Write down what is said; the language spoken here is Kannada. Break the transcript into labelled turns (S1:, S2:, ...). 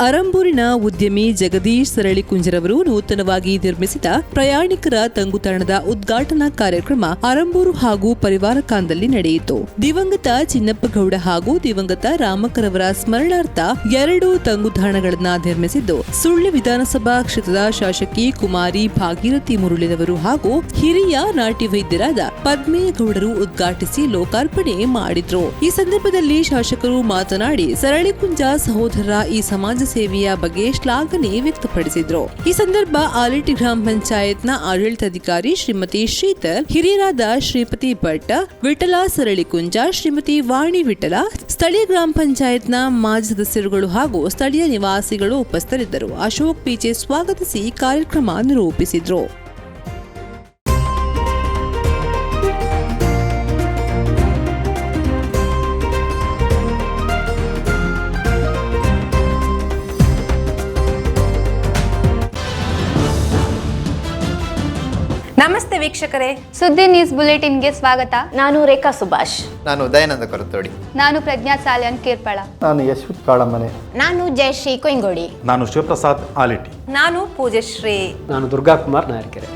S1: ಅರಂಬೂರಿನ ಉದ್ಯಮಿ ಜಗದೀಶ್ ಸರಳಿಕುಂಜರವರು ನೂತನವಾಗಿ ನಿರ್ಮಿಸಿದ ಪ್ರಯಾಣಿಕರ ತಂಗುತಾಣದ ಉದ್ಘಾಟನಾ ಕಾರ್ಯಕ್ರಮ ಅರಂಬೂರು ಹಾಗೂ ಪರಿವಾರಕಾಂದಲ್ಲಿ ನಡೆಯಿತು. ದಿವಂಗತ ಚಿನ್ನಪ್ಪಗೌಡ ಹಾಗೂ ದಿವಂಗತ ರಾಮಕರವರ ಸ್ಮರಣಾರ್ಥ 2 ತಂಗುತಾಣಗಳನ್ನು ನಿರ್ಮಿಸಿದ್ದು, ಸುಳ್ಯ ವಿಧಾನಸಭಾ ಕ್ಷೇತ್ರದ ಶಾಸಕಿ ಕುಮಾರಿ ಭಾಗೀರಥಿ ಮುರುಳಿರವರು ಹಾಗೂ ಹಿರಿಯ ನಾಟಿ ವೈದ್ಯರಾದ ಪದ್ಮೇಗೌಡರು ಉದ್ಘಾಟಿಸಿ ಲೋಕಾರ್ಪಣೆ ಮಾಡಿದ್ರು. ಈ ಸಂದರ್ಭದಲ್ಲಿ ಶಾಸಕರು ಮಾತನಾಡಿ ಸರಳಿಕುಂಜ ಸಹೋದರರ ಈ ಸಮಾಜ ಸೇವೆಯ ಬಗ್ಗೆ ಶ್ಲಾಘನೆ ವ್ಯಕ್ತಪಡಿಸಿದ್ರು. ಈ ಸಂದರ್ಭ ಆಲೇಟಿ ಗ್ರಾಮ ಪಂಚಾಯತ್ನ ಆಡಳಿತಾಧಿಕಾರಿ ಶ್ರೀಮತಿ ಶ್ರೀಧರ್, ಹಿರಿಯರಾದ ಶ್ರೀಪತಿ ಭಟ್, ವಿಠಲ ಸರಳಿಕುಂಜ, ಶ್ರೀಮತಿ ವಾಣಿ ವಿಠಲ, ಸ್ಥಳೀಯ ಗ್ರಾಮ ಪಂಚಾಯತ್ನ ಮಾಜಿ ಸದಸ್ಯರುಗಳು ಹಾಗೂ ಸ್ಥಳೀಯ ನಿವಾಸಿಗಳು ಉಪಸ್ಥಿತರಿದ್ದರು. ಅಶೋಕ್ ಪಿಚೆ ಸ್ವಾಗತಿಸಿ ಕಾರ್ಯಕ್ರಮ ನಿರೂಪಿಸಿದ್ರು.
S2: ನಮಸ್ತೆ ವೀಕ್ಷಕರೇ,
S3: ಸುದ್ದಿ ನ್ಯೂಸ್ ಬುಲೆಟಿನ್ಗೆ ಸ್ವಾಗತ.
S2: ನಾನು ರೇಖಾ ಸುಭಾಷ್.
S4: ನಾನು ದಯಾನಂದ ಕೊರತೋಡಿ.
S3: ನಾನು ಪ್ರಜ್ಞಾ ಸಾಲ್ಯನ್ ಕೇರ್ಪಳ.
S5: ನಾನು ಯಶವಂತ್ ಕಾಳಮನೆ.
S6: ನಾನು ಜಯಶ್ರೀ ಕೊಯ್ಗೋಡಿ.
S7: ನಾನು ಶಿವಪ್ರಸಾದ್ ಆಲಿಟಿ.
S2: ನಾನು ಪೂಜಶ್ರೀ.
S8: ನಾನು ದುರ್ಗಾ ಕುಮಾರ್ ನಾಯರ್ಕೆರೆ.